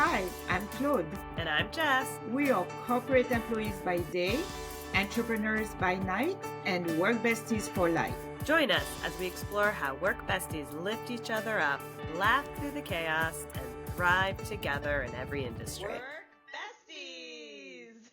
Hi, I'm Claude. And I'm Jess. We are corporate employees by day, entrepreneurs by night, and work besties for life. Join us as we explore how work besties lift each other up, laugh through the chaos, and thrive together in every industry. Work besties!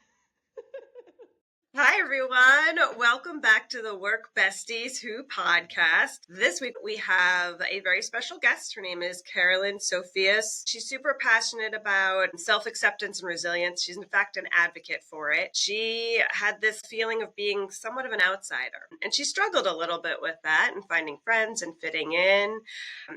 Hi, everyone. Welcome back to the Work Besties Who podcast. This week, we have a very special guest. Her name is Carolyn Sophia. She's super passionate about self-acceptance and resilience. She's, in fact, an advocate for it. She had this feeling of being somewhat of an outsider, and she struggled a little bit with that and finding friends and fitting in.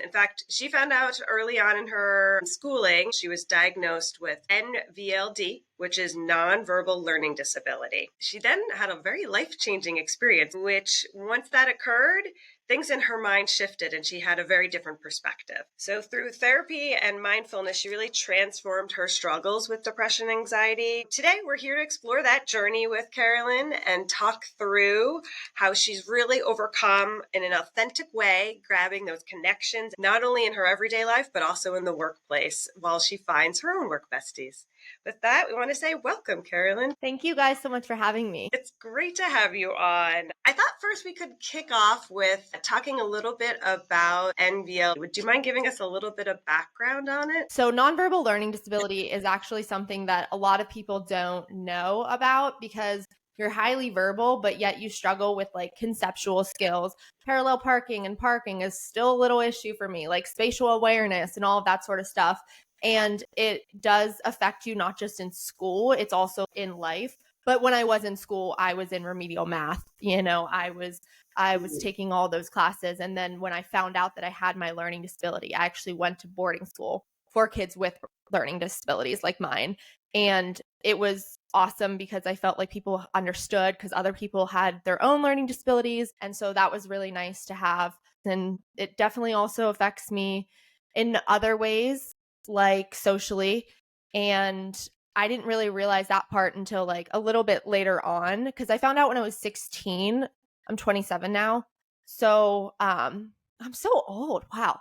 In fact, she found out early on in her schooling, she was diagnosed with NVLD, which is nonverbal learning disability. She then had a very life-changing experience, which once that occurred, things in her mind shifted and she had a very different perspective. So through therapy and mindfulness, she really transformed her struggles with depression and anxiety. Today, we're here to explore that journey with Carolyn and talk through how she's really overcome in an authentic way, grabbing those connections, not only in her everyday life, but also in the workplace while she finds her own work besties. With that, we want to say welcome, Carolyn. Thank you guys so much for having me. It's great to have you on. I thought first we could kick off with talking a little bit about NVL. Would you mind giving us a little bit of background on it? So nonverbal learning disability is actually something that a lot of people don't know about because you're highly verbal, but yet you struggle with like conceptual skills. Parallel parking and parking is still a little issue for me, like spatial awareness and all of that sort of stuff. And it does affect you not just in school, it's also in life. But when I was in school, I was in remedial math. I was taking all those classes. And then when I found out that I had my learning disability, I actually went to boarding school for kids with learning disabilities like mine. And it was awesome because I felt like people understood because other people had their own learning disabilities. And so that was really nice to have. And it definitely also affects me in other ways, like socially. And I didn't really realize that part until like a little bit later on because I found out when I was 16. I'm 27 now. So I'm so old. Wow.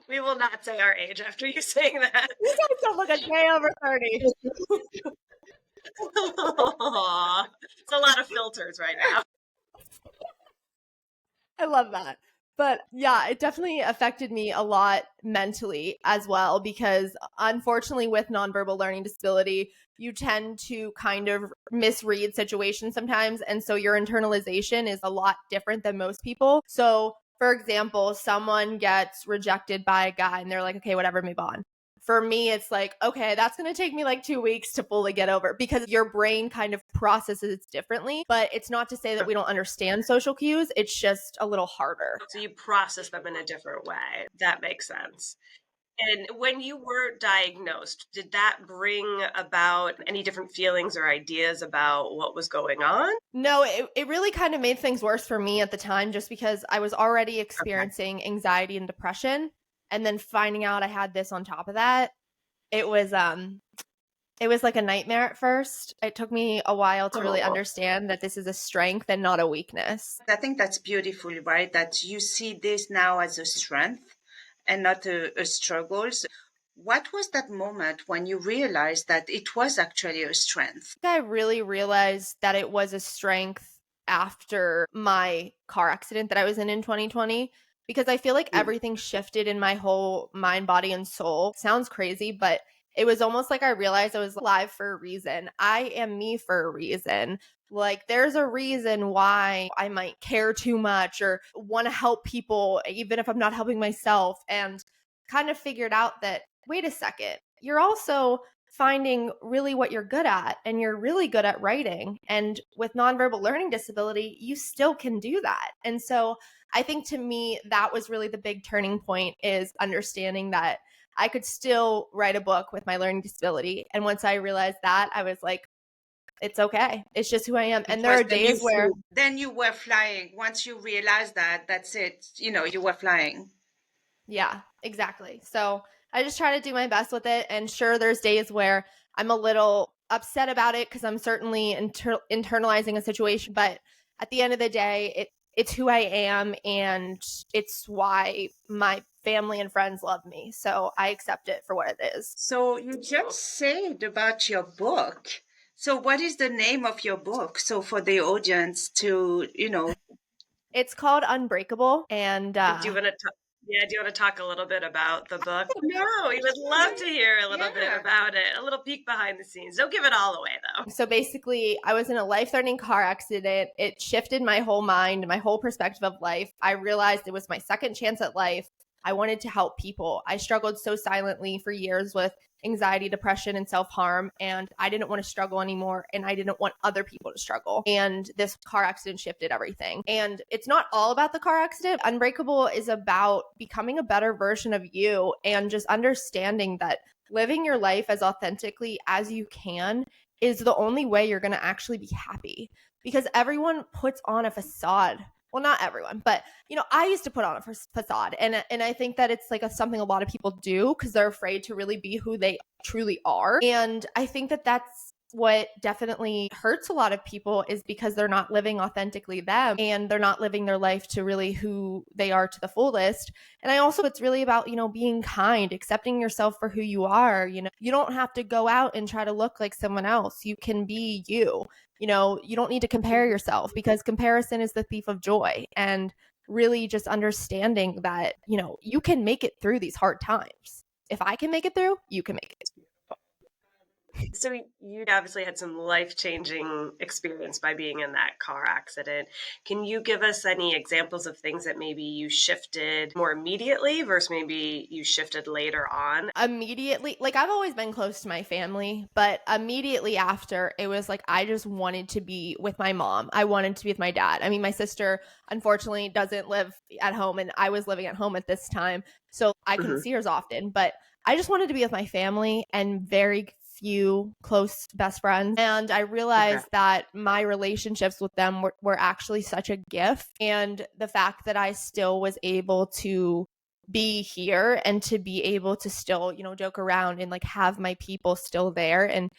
We will not say our age after you saying that. You guys don't look a day over 30. It's a lot of filters right now. I love that. But yeah, it definitely affected me a lot mentally as well, because unfortunately with nonverbal learning disability, you tend to kind of misread situations sometimes. And so your internalization is a lot different than most people. So for example, someone gets rejected by a guy and they're like, okay, whatever, move on. For me, it's like, okay, that's going to take me like 2 weeks to fully get over because your brain kind of processes it differently. But it's not to say that we don't understand social cues. It's just a little harder. So you process them in a different way. That makes sense. And when you were diagnosed, did that bring about any different feelings or ideas about what was going on? No, it really kind of made things worse for me at the time just because I was already experiencing anxiety and depression. And then finding out I had this on top of that, it was like a nightmare at first. It took me a while to really understand that this is a strength and not a weakness. I think that's beautiful, right? That you see this now as a strength and not a struggle. What was that moment when you realized that it was actually a strength? I really realized that it was a strength after my car accident that I was in 2020. Because I feel like everything shifted in my whole mind, body, and soul. Sounds crazy, but it was almost like I realized I was alive for a reason. I am me for a reason. Like there's a reason why I might care too much or want to help people, even if I'm not helping myself. And kind of figured out that, wait a second, you're also finding really what you're good at, and you're really good at writing. And with nonverbal learning disability, you still can do that. And so I think to me, that was really the big turning point, is understanding that I could still write a book with my learning disability. And once I realized that, I was like, it's okay. It's just who I am. And there are days where... Then you were flying. Once you realized that, that's it. You were flying. Yeah, exactly. So I just try to do my best with it. And sure, there's days where I'm a little upset about it because I'm certainly internalizing a situation. But at the end of the day, it's who I am, and it's why my family and friends love me. So I accept it for what it is. So you just said about your book. So what is the name of your book? So for the audience to, It's called Unbreakable, and Do you want to do you want to talk a little bit about the book? No, we would love to hear a little bit about it, a little peek behind the scenes. Don't give it all away, though. So basically, I was in a life-threatening car accident. It shifted my whole mind, my whole perspective of life. I realized it was my second chance at life. I wanted to help people. I struggled so silently for years with anxiety, depression, and self-harm, and I didn't want to struggle anymore, and I didn't want other people to struggle. And this car accident shifted everything. And it's not all about the car accident. Unbreakable is about becoming a better version of you and just understanding that living your life as authentically as you can is the only way you're going to actually be happy, because everyone puts on a facade. Well, not everyone, but I used to put on a facade, and I think that it's like something a lot of people do because they're afraid to really be who they truly are. And I think that that's what definitely hurts a lot of people, is because they're not living authentically them, and they're not living their life to really who they are to the fullest. And it's really about, being kind, accepting yourself for who you are. You don't have to go out and try to look like someone else. You can be you. You don't need to compare yourself, because comparison is the thief of joy. And really just understanding that, you can make it through these hard times. If I can make it through, you can make it. So you obviously had some life-changing experience by being in that car accident. Can you give us any examples of things that maybe you shifted more immediately versus maybe you shifted later on? Immediately, I've always been close to my family, but immediately after, it was I just wanted to be with my mom. I wanted to be with my dad. I mean, my sister unfortunately doesn't live at home, and I was living at home at this time, so I couldn't see her as often, but I just wanted to be with my family and very few close best friends. And I realized that my relationships with them were actually such a gift. And the fact that I still was able to be here and to be able to still, joke around and have my people still there, and,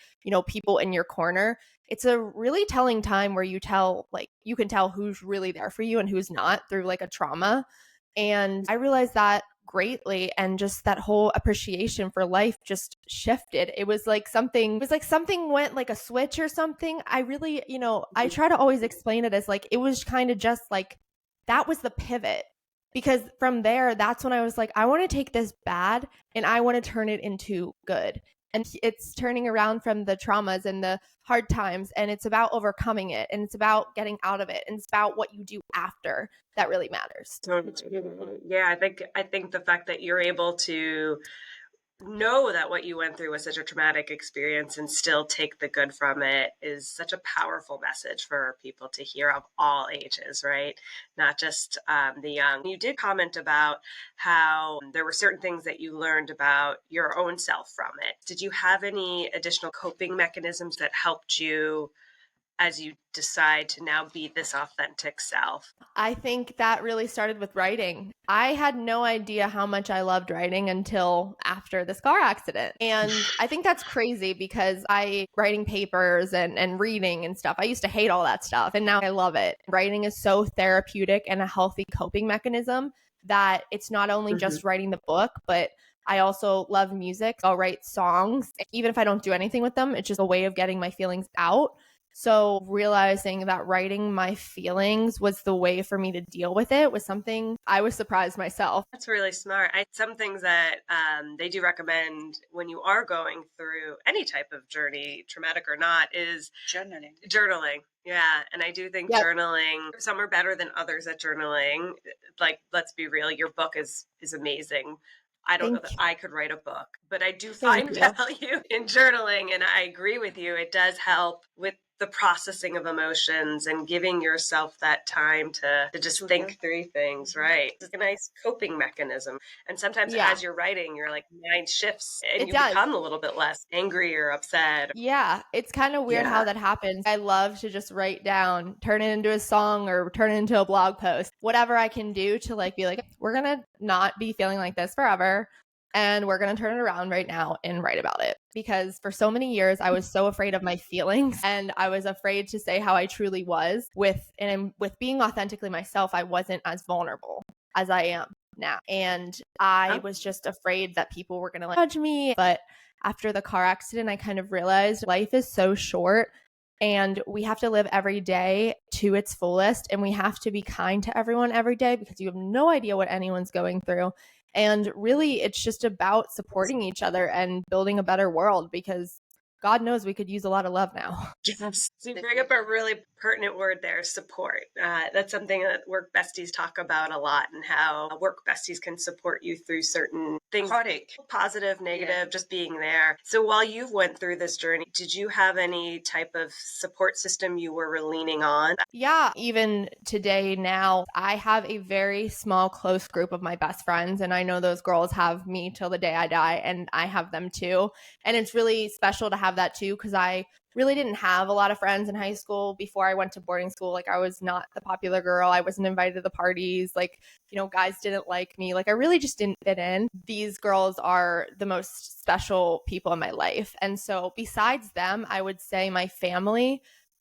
people in your corner. It's a really telling time where you can tell who's really there for you and who's not through a trauma. And I realized that greatly, and just that whole appreciation for life just shifted. It was something went like a switch or something. I really, I try to always explain it as it was kind of just that was the pivot, because from there, that's when I was I want to take this bad and I want to turn it into good. And it's turning around from the traumas and the hard times, and it's about overcoming it, and it's about getting out of it, and it's about what you do after that really matters. Yeah, I think the fact that you're able to know that what you went through was such a traumatic experience and still take the good from it is such a powerful message for people to hear, of all ages, right? Not just the young. You did comment about how there were certain things that you learned about your own self from it. Did you have any additional coping mechanisms that helped you as you decide to now be this authentic self? I think that really started with writing. I had no idea how much I loved writing until after this car accident. And I think that's crazy, because writing papers and reading and stuff, I used to hate all that stuff, and now I love it. Writing is so therapeutic and a healthy coping mechanism that it's not only just writing the book, but I also love music. I'll write songs. Even if I don't do anything with them, it's just a way of getting my feelings out. So realizing that writing my feelings was the way for me to deal with it was something I was surprised myself. That's really smart. Some things that they do recommend when you are going through any type of journey, traumatic or not, is journaling. Yeah. And I do think journaling, some are better than others at journaling. Let's be real, your book is amazing. I don't know that I could write a book, but I do find value in journaling. And I agree with you. It does help with the processing of emotions and giving yourself that time to just think through things, right? It's a nice coping mechanism. And sometimes as you're writing, your mind shifts and you become a little bit less angry or upset. Yeah, it's kind of weird how that happens. I love to just write down, turn it into a song or turn it into a blog post, whatever I can do to be we're going to not be feeling like this forever. And we're going to turn it around right now and write about it. Because for so many years, I was so afraid of my feelings and I was afraid to say how I truly was. With being authentically myself, I wasn't as vulnerable as I am now. And I was just afraid that people were going to judge me. But after the car accident, I kind of realized life is so short and we have to live every day to its fullest. And we have to be kind to everyone every day because you have no idea what anyone's going through. And really, it's just about supporting each other and building a better world because God knows we could use a lot of love now. Yes. So you bring up a really pertinent word there, support. That's something that work besties talk about a lot, and how work besties can support you through certain things, positive, negative, just being there. So while you've went through this journey, did you have any type of support system you were leaning on? Yeah, even today now, I have a very small, close group of my best friends, and I know those girls have me till the day I die, and I have them too. And it's really special to have that too, because I really didn't have a lot of friends in high school before I went to boarding school. Like, I was not the popular girl. I wasn't invited to the parties. Like, guys didn't like me. Like, I really just didn't fit in. These girls are the most special people in my life. And so besides them, I would say my family,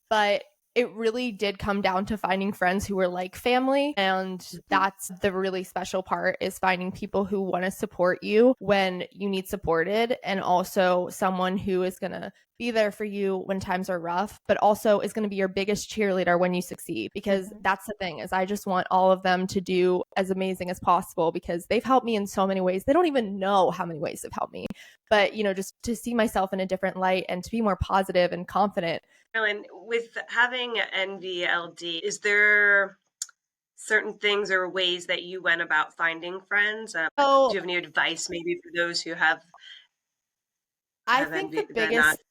but it really did come down to finding friends who were like family. And that's the really special part, is finding people who want to support you when you need supported, and also someone who is going to be there for you when times are rough, but also is going to be your biggest cheerleader when you succeed. Because that's the thing, is I just want all of them to do as amazing as possible, because they've helped me in so many ways. They don't even know how many ways they've helped me. But, just to see myself in a different light and to be more positive and confident. Carolyn, with having NVLD, is there certain things or ways that you went about finding friends? Do you have any advice maybe for those who have I think the biggest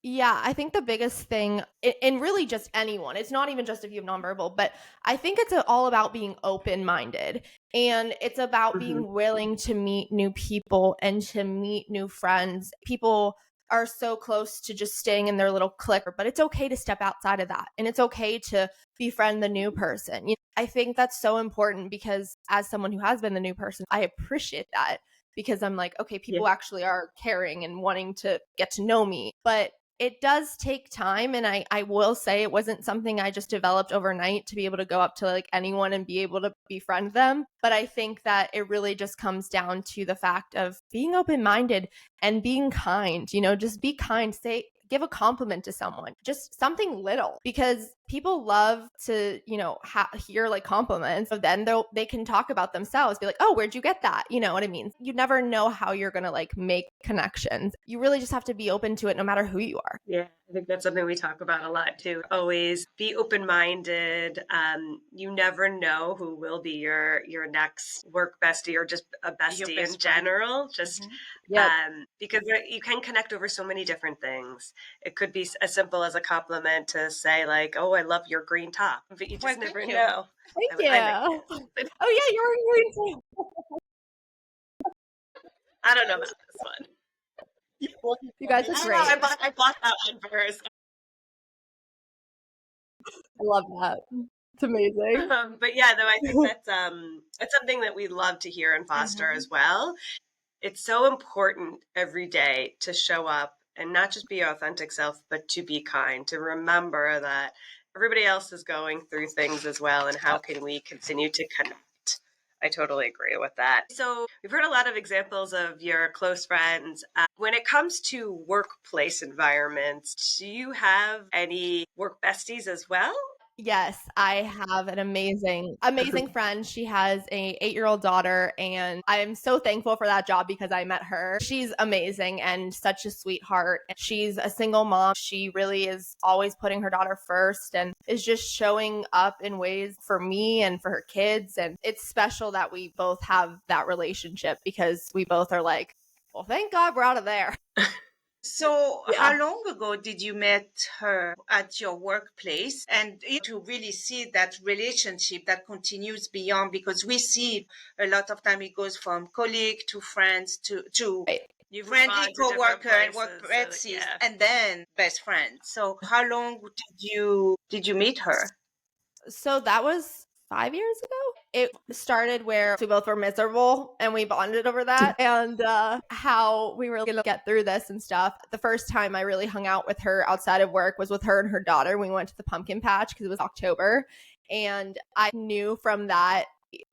Yeah, I think the biggest thing, and really just anyone, it's not even just if you have nonverbal, but I think it's all about being open-minded, and it's about being willing to meet new people and to meet new friends. People are so close to just staying in their little clique, but it's okay to step outside of that, and it's okay to befriend the new person. I think that's so important, because as someone who has been the new person, I appreciate that, because I'm like, okay, people actually are caring and wanting to get to know me. But it does take time, and I will say it wasn't something I just developed overnight to be able to go up to like anyone and be able to befriend them. But I think that it really just comes down to the fact of being open-minded and being kind. Just be kind. Give a compliment to someone, just something little, because people love to, hear like compliments. So then they can talk about themselves, be like, oh, where'd you get that? You know what I mean? You never know how you're going to like make connections. You really just have to be open to it no matter who you are. Yeah, I think that's something we talk about a lot too. Always be open-minded. You never know who will be your next work bestie, or just a bestie in general. Just because you can connect over so many different things. It could be as simple as a compliment to say like, "Oh, I love your green top," but you just never know. Thank you. Oh yeah, you're wearing green top. I don't know about this one. You guys are great. I bought that one first. I love that. It's amazing. But yeah, though, I think that's something that we love to hear and foster as well. It's so important every day to show up and not just be your authentic self, but to be kind, to remember that everybody else is going through things as well, and how can we continue to connect. I totally agree with that. So we've heard a lot of examples of your close friends. When it comes to workplace environments, do you have any work besties as well? Yes, I have an amazing friend. She has a 8-year-old daughter, and I am so thankful for that job because I met her. She's amazing and such a sweetheart. She's a single mom. She really is always putting her daughter first and is just showing up in ways for me and for her kids. And it's special that we both have that relationship, because we both are like, well, thank God we're out of there. So how long ago did you meet her at your workplace, and to really see that relationship that continues beyond? Because we see a lot of time it goes from colleague to friends to friendly co-worker and work besties, and then best friend. So how long did you meet her? So that was 5 years ago. It started where we both were miserable and we bonded over that and how we were going to get through this and stuff. The first time I really hung out with her outside of work was with her and her daughter. We went to the pumpkin patch because it was October. And I knew from that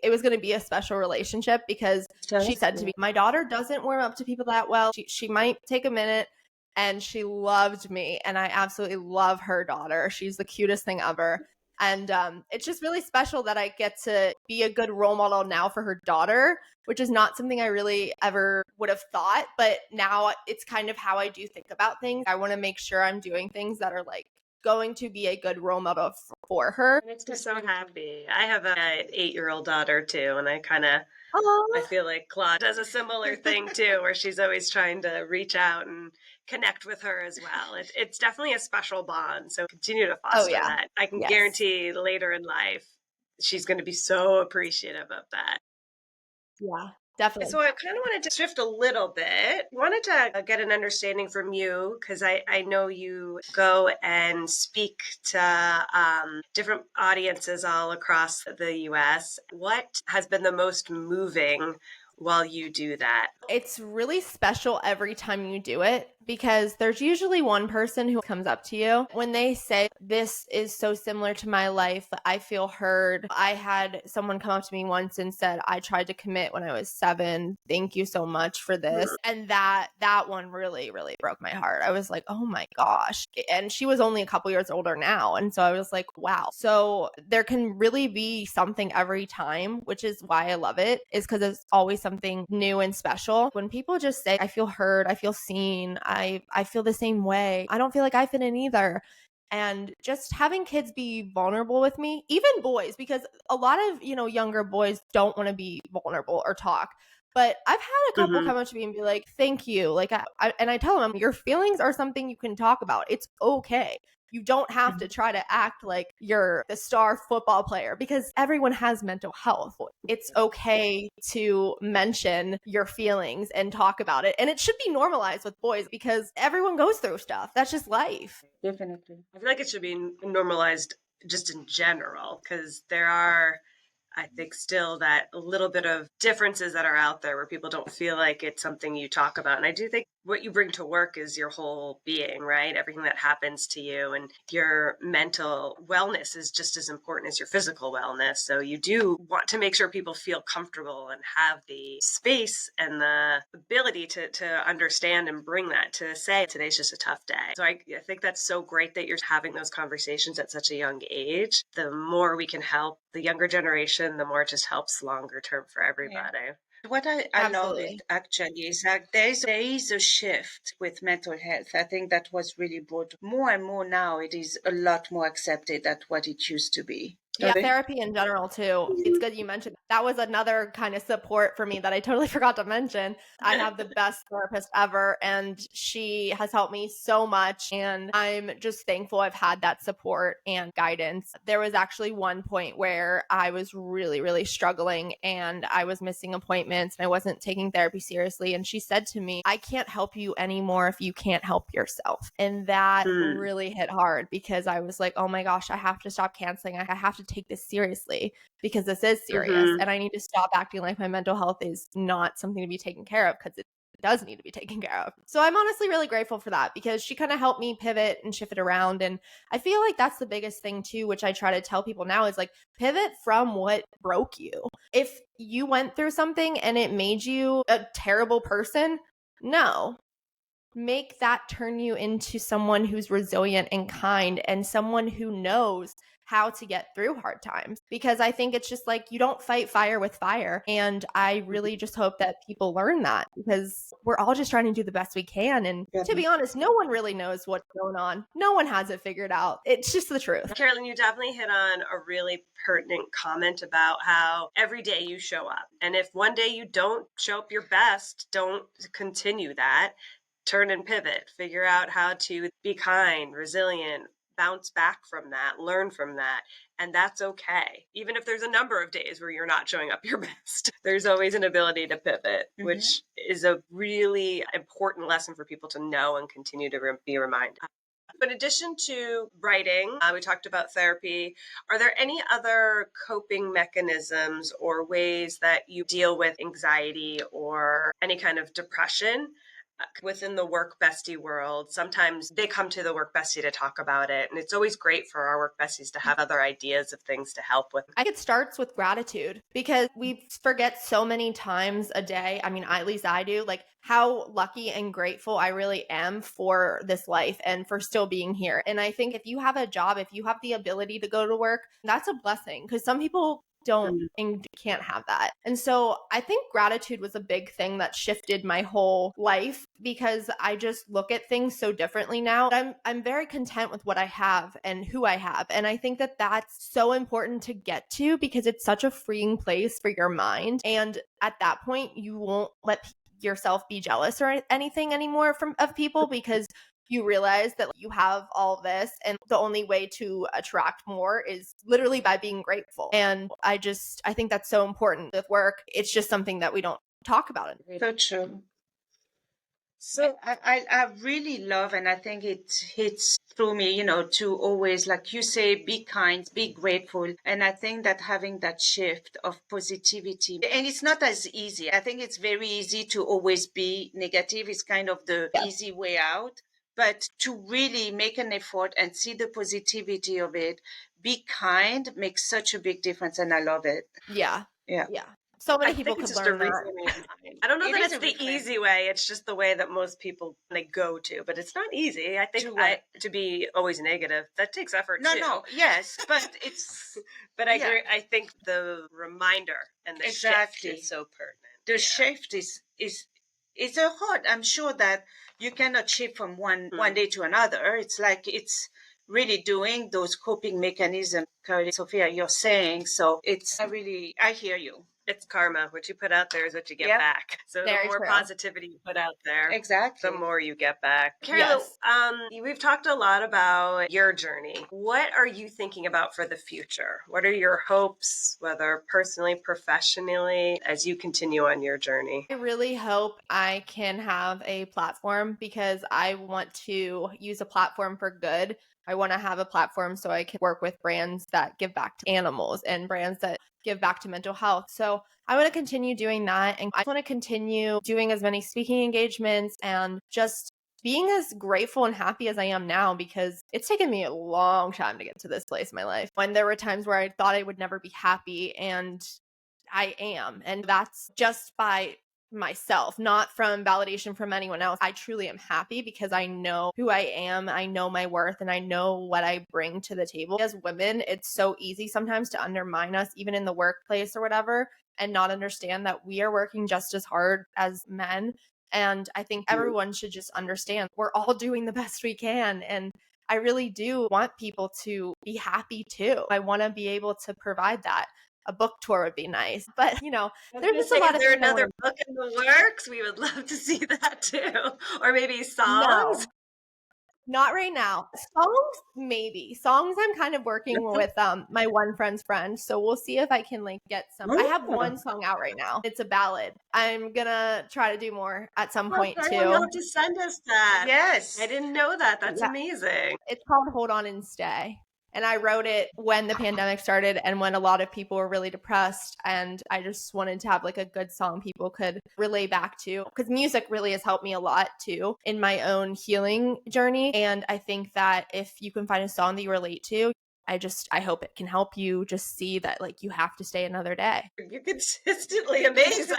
it was going to be a special relationship because she said to me, my daughter doesn't warm up to people that well. She might take a minute. And she loved me. And I absolutely love her daughter. She's the cutest thing ever. And it's just really special that I get to be a good role model now for her daughter, which is not something I really ever would have thought. But now it's kind of how I do think about things. I want to make sure I'm doing things that are like going to be a good role model for her. It makes me so happy. I have an 8-year-old daughter too, and I feel like Claude does a similar thing too, where she's always trying to reach out and connect with her as well. It's definitely a special bond. So continue to foster that. I can guarantee later in life, she's going to be so appreciative of that. Yeah. Definitely. So I kind of wanted to shift a little bit. Wanted to get an understanding from you because I know you go and speak to different audiences all across the U.S. What has been the most moving while you do that? It's really special every time you do it because there's usually one person who comes up to you when they say, this is so similar to my life. I feel heard. I had someone come up to me once and said, I tried to commit when I was 7. Thank you so much for this. And that one really, really broke my heart. I was like, oh my gosh. And she was only a couple years older now. And so I was like, wow. So there can really be something every time, which is why I love it, is because it's always something new and special. When people just say, I feel heard, I feel seen, I feel the same way, I don't feel like I fit in either. And just having kids be vulnerable with me, even boys, because a lot of, younger boys don't want to be vulnerable or talk. But I've had a couple come up to me and be like, thank you. Like, and I tell them, your feelings are something you can talk about. It's okay. You don't have to try to act like you're the star football player because everyone has mental health. It's okay to mention your feelings and talk about it. And it should be normalized with boys because everyone goes through stuff. That's just life. Definitely. I feel like it should be normalized just in general because there are, I think, still that little bit of differences that are out there where people don't feel like it's something you talk about. And I do think what you bring to work is your whole being, right? Everything that happens to you and your mental wellness is just as important as your physical wellness. So you do want to make sure people feel comfortable and have the space and the ability to understand and bring that to say, today's just a tough day. So I think that's so great that you're having those conversations at such a young age. The more we can help the younger generation, the more it just helps longer term for everybody. Yeah. What I love it actually is that there is a shift with mental health. I think that was really brought more and more now. It is a lot more accepted than what it used to be. Yeah, therapy in general too. It's good you mentioned that. Was another kind of support for me that I totally forgot to mention. I have the best therapist ever and she has helped me so much and I'm just thankful I've had that support and guidance. There was actually one point where I was really, really struggling and I was missing appointments and I wasn't taking therapy seriously. And she said to me, I can't help you anymore if you can't help yourself. And that really hit hard because I was like, oh my gosh, I have to stop canceling. I have to take this seriously because this is serious and I need to stop acting like my mental health is not something to be taken care of because it does need to be taken care of. So I'm honestly really grateful for that because she kind of helped me pivot and shift it around. And I feel like that's the biggest thing too, which I try to tell people now is like pivot from what broke you. If you went through something and it made you a terrible person, no. Make that turn you into someone who's resilient and kind and someone who knows how to get through hard times. Because I think it's just like you don't fight fire with fire. And I really just hope that people learn that because we're all just trying to do the best we can. And to be honest, no one really knows what's going on. No one has it figured out. It's just the truth. Carolyn, you definitely hit on a really pertinent comment about how every day you show up. And if one day you don't show up your best, don't continue that. Turn and pivot, figure out how to be kind, resilient, bounce back from that, learn from that. And that's okay. Even if there's a number of days where you're not showing up your best, there's always an ability to pivot, which is a really important lesson for people to know and continue to be reminded. In addition to writing, we talked about therapy. Are there any other coping mechanisms or ways that you deal with anxiety or any kind of depression within the work bestie world? Sometimes they come to the work bestie to talk about it, and it's always great for our work besties to have other ideas of things to help with. I think it starts with gratitude, because we forget so many times a day. I mean, at least I do, like how lucky and grateful I really am for this life and for still being here. And I think if you have a job, if you have the ability to go to work, that's a blessing, because some people don't and can't have that. And so I think gratitude was a big thing that shifted my whole life, because I just look at things so differently now. I'm very content with what I have and who I have. And I think that that's so important to get to, because it's such a freeing place for your mind. And at that point, you won't let yourself be jealous or anything anymore of people, because you realize that you have all this, and the only way to attract more is literally by being grateful. And I think that's so important with work. It's just something that we don't talk about. So true. So I really love, and I think it hits through me, to always, like you say, be kind, be grateful. And I think that having that shift of positivity, and it's not as easy. I think it's very easy to always be negative. It's kind of the easy way out. But to really make an effort and see the positivity of it, be kind, makes such a big difference. And I love it. Yeah. Yeah. Yeah. So many people could learn that. I don't know that it's the easy way. It's just the way that most people go to, but it's not easy. I think to be always negative, that takes effort too. No, yes, but it's. But I agree. I think the reminder and the shift is so pertinent. The shift is it's a hard. I'm sure that you cannot shift from one day to another. It's like it's really doing those coping mechanisms, Carolyn Sophia, you're saying. So I hear you. It's karma. What you put out there is what you get back. So the more positivity you put out there, exactly, the more you get back. Carolyn, we've talked a lot about your journey. What are you thinking about for the future? What are your hopes, whether personally, professionally, as you continue on your journey? I really hope I can have a platform, because I want to use a platform for good. I want to have a platform so I can work with brands that give back to animals and brands that give back to mental health. So I want to continue doing that. And I want to continue doing as many speaking engagements and just being as grateful and happy as I am now, because it's taken me a long time to get to this place in my life. When there were times where I thought I would never be happy, and I am. And that's just by myself, not from validation from anyone else. I truly am happy because I know who I am, I know my worth, and I know what I bring to the table. As women, it's so easy sometimes to undermine us, even in the workplace or whatever, and not understand that we are working just as hard as men. And I think everyone should just understand we're all doing the best we can. And I really do want people to be happy too. I want to be able to provide that. A book tour would be nice, but there's just a lot of. Is there another book in the works? We would love to see that too, or maybe songs. No, not right now. Songs, maybe. Songs I'm kind of working with my one friend's friend, so we'll see if I can get some. I have one song out right now. It's a ballad. I'm gonna try to do more at some point too. You'll have to send us that. Yes, I didn't know that. That's amazing. It's called Hold On and Stay. And I wrote it when the pandemic started and when a lot of people were really depressed. And I just wanted to have a good song people could relate back to, because music really has helped me a lot too in my own healing journey. And I think that if you can find a song that you relate to, I hope it can help you just see that you have to stay another day. You're consistently amazing.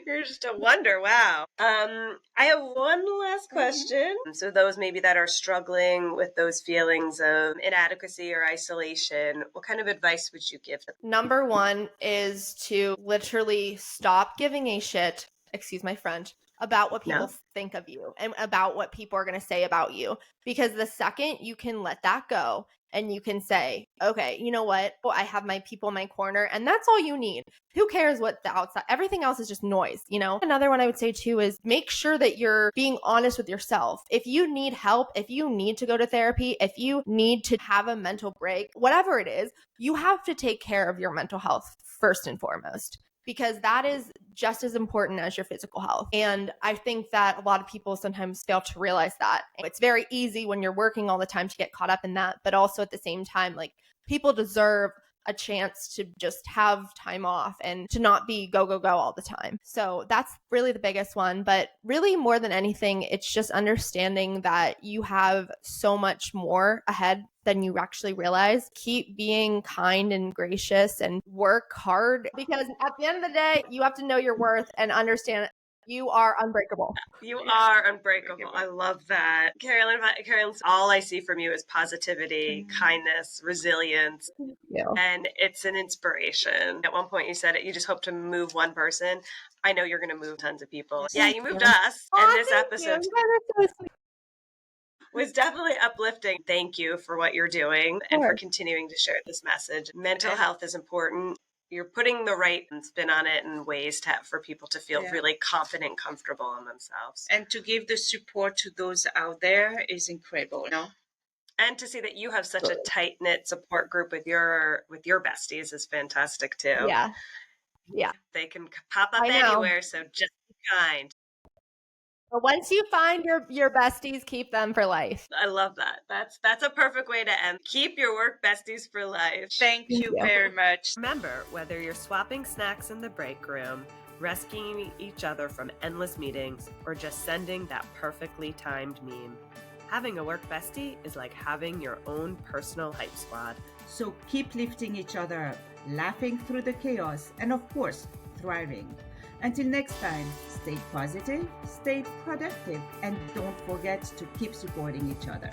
You're just a wonder. Wow. I have one last question. So those maybe that are struggling with those feelings of inadequacy or isolation, what kind of advice would you give them? Number one is to literally stop giving a shit, excuse my French, about what people think of you and about what people are going to say about you. Because the second you can let that go and you can say, okay, you know what? Well, I have my people in my corner, and that's all you need. Who cares what the outside, everything else is just noise, Another one I would say too is make sure that you're being honest with yourself. If you need help, if you need to go to therapy, if you need to have a mental break, whatever it is, you have to take care of your mental health first and foremost. because that is just as important as your physical health. And I think that a lot of people sometimes fail to realize that. It's very easy when you're working all the time to get caught up in that, but also at the same time, like, people deserve a chance to just have time off and to not be go, go, go all the time. So that's really the biggest one. But really, more than anything, it's just understanding that you have so much more ahead than you actually realize. Keep being kind and gracious and work hard, because at the end of the day, you have to know your worth and understand you are unbreakable. You are unbreakable. I love that. Carolyn, all I see from you is positivity, kindness, resilience, and it's an inspiration. At one point you said it, you just hope to move one person. I know you're going to move tons of people. Yeah, you moved us. And this episode was definitely uplifting. Thank you for what you're doing and for continuing to share this message. Mental health is important. You're putting the right spin on it and ways for people to feel really confident, comfortable in themselves. And to give the support to those out there is incredible, you know? And to see that you have such a tight-knit support group with your besties is fantastic too. Yeah. They can pop up anywhere, so just be kind. But once you find your besties, keep them for life. I love that. That's a perfect way to end. Keep your work besties for life. Thank you very much. Remember, whether you're swapping snacks in the break room, rescuing each other from endless meetings, or just sending that perfectly timed meme, having a work bestie is like having your own personal hype squad. So keep lifting each other up, laughing through the chaos, and of course, thriving. Until next time, stay positive, stay productive, and don't forget to keep supporting each other.